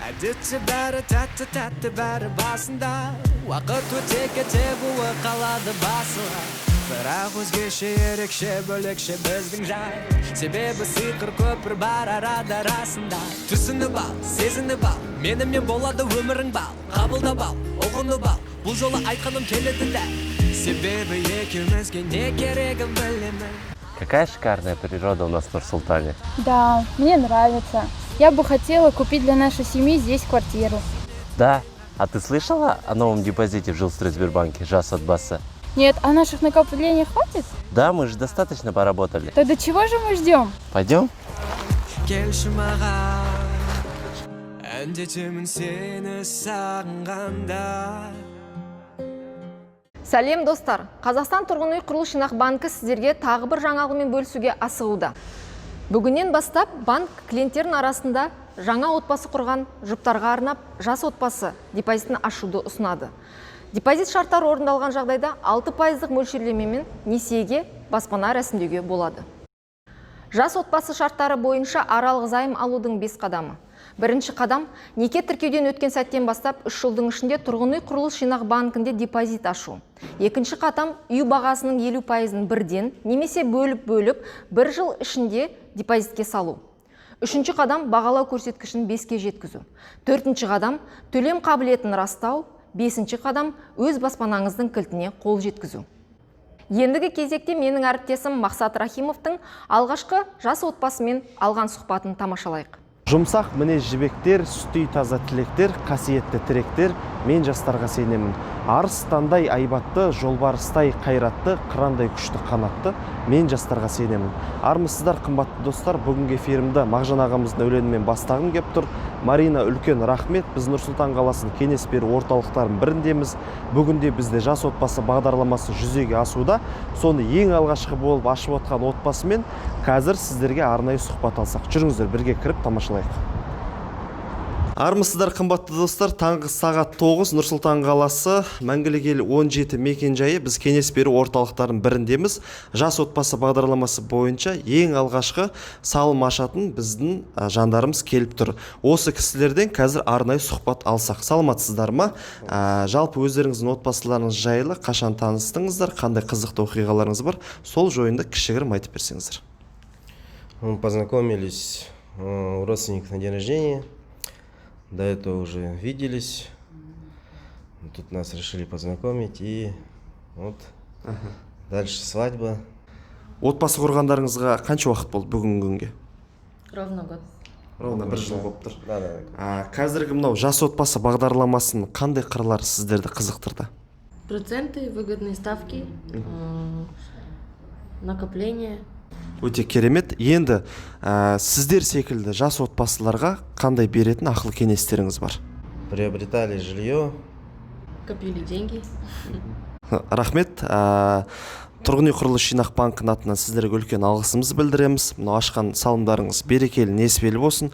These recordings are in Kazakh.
әдетте бәрі тәтті тәтті бәрі басында, уақыт өте кете буы қалады басыла. Бірақ өзгеше ерекше бөлекше біздің жай, себебі сиқыр көпір бар арада расында. Түсініп ал, сезініп ал, менімен болады өмірің бал. Қабылдап ал, ұғынып ал, бұл жолы айтқаным келеді дәл, себебі екеумізге не керегін білемін. Какая шикарная природа у нас в Нур-Султане. Да, мне нравится. Я бы хотела купить для нашей семьи здесь квартиру. Да, а ты слышала о новом депозите в Жилстройсбербанке Жас Отбасы? Нет, а наших накоплений хватит? Да, мы же достаточно поработали. Тогда чего же мы ждем? Пойдем? Сәлем достар, Қазақстан тұрғын үй құрылыс жинақ банкі сіздерге тағы бір жаңалығымен бөлісуге асығуда. Бүгіннен бастап банк клиенттердің арасында жаңа отбасы құрған жұптарға арнап жас отбасы депозитін ашуды ұсынады. Депозит шарттары орындалған жағдайда 6% мөлшерлемемен несиеге баспана рәсімдеуге болады. Жас отбасы шарттары бойынша аралық займ алудың 5 қадамы. Бірінші қадам, неке тіркеуден өткен сәттен бастап 3 жылдың ішінде тұрғын үй құрылыс жинақ банкінде депозит ашу. Екінші қадам, үй бағасының 50%-ын бірден немесе бөліп 1 жыл ішінде депозитке салу. Үшінші қадам, бағалау көрсеткішін 5-ке жеткізу. Төртінші қадам, төлем қабілетін растау. Бесінші қадам, өз баспанаңыздың кілтіне қол жеткізу. Ендігі кезекте менің әріптесім Мақсат Рахимовтың алғашқы жас отбасымен алған сұхбатын тамашалайық. Жұмсақ мінез жібектер, сүттей таза тілектер, қасиетті тіректер, мен жастарға сенемін. Арыстандай айбатты, жолбарыстай қайратты, қырандай күшті қанатты, мен жастарға сенемін. Армысыздар, қымбатты достар, бүгінгі эфирімді Мағжан ағамыздың өлеңімен бастағым кеп тұр. Марина, үлкен рахмет. Біз Нұр-Сұлтан қаласының кеңес беру орталықтарының біріндеміз. Бүгінде бізде жас отбасы бағдарламасы жүзеге асуда. Соны ең алғашқы болып ашып отқан отбасымен қазір сіздерге арнайы сұхбат алсақ. Жүріңіздер, бірге кіріп тамашалайық. Армысыздар, қымбатты достар, таңғы сағат 9 Нұр-Сұлтан қаласы, Мәңгілік ел 17 мекен жайы. Біз кеңес беру орталықтарының біріндеміз. Жас отбасы бағдарламасы бойынша ең алғашқы салым ашатын біздің жандарымыз келіп тұр. Осы кісілерден қазір арнайы сұхбат алсақ. Саламатсыздар ма? Жалпы өздеріңіздің отбасыларыңыз жайлы қашан таныстыңыздар, қандай қызықты оқиғаларыңыз бар, сол жайында кішігірім айтып берсеңіздер. Мы познакомились у родственников на день рождения. До этого уже виделись. Тут нас решили познакомить, и вот дальше свадьба. Отбасы құрғандарыңызға қанша уақыт болды бүгінгі күнге? Ровно год. Ровно 1 жыл болып тұр. Да. Қазіргі мынау жас отбасы бағдарламасын қандай қырлары сіздерді қызықтырды? Проценты, выгодные ставки, накопление. Өте керемет. Енді сіздер секілді жас отбасыларға қандай беретін ақыл кеңестеріңіз бар? Приобретали жилье. Копили деньги. Рахмет. Тұрғын үй құрылыс жинақ банкінің атынан сіздерге үлкен алғысымызды білдіреміз. Мынау ашқан салымдарыңыз берекелі, несібелі болсын.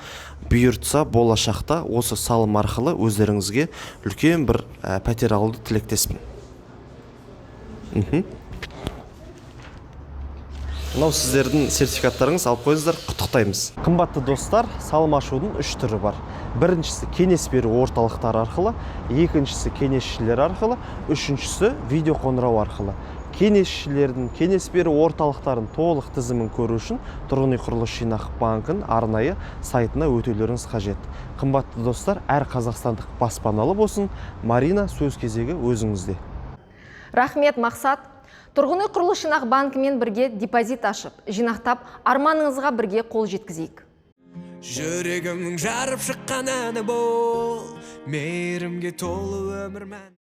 Бұйыртса болашақта осы салым арқылы өздеріңізге үлкен бір пәтер алуды тілектеспін. Мынау сіздердің сертификаттарыңыз, алып қойыңыздар, құттықтаймыз. Қымбатты достар, салым ашудың 3 түрі бар. Біріншісі кеңес беру орталықтары арқылы, екіншісі кеңесшілер арқылы, үшіншісі видео қоңырау арқылы. Кеңесшілердің кеңес беру орталықтарын толық тізімін көру үшін тұрғын үй құрылыс жинақ банкінің арнайы сайтына өтулеріңіз қажет. Қымбатты достар, әр қазақстандық баспаналы болсын. Марина, сөз кезегі өзіңізде. Рахмет, Мақсат. Тұрғын үй құрылыс жинақ банкімен бірге депозит ашып, жинақтап, арманыңызға бірге қол жеткізейік. Жүрегімнің жарып шыққан әні бол, мейірімге толы өмір мән.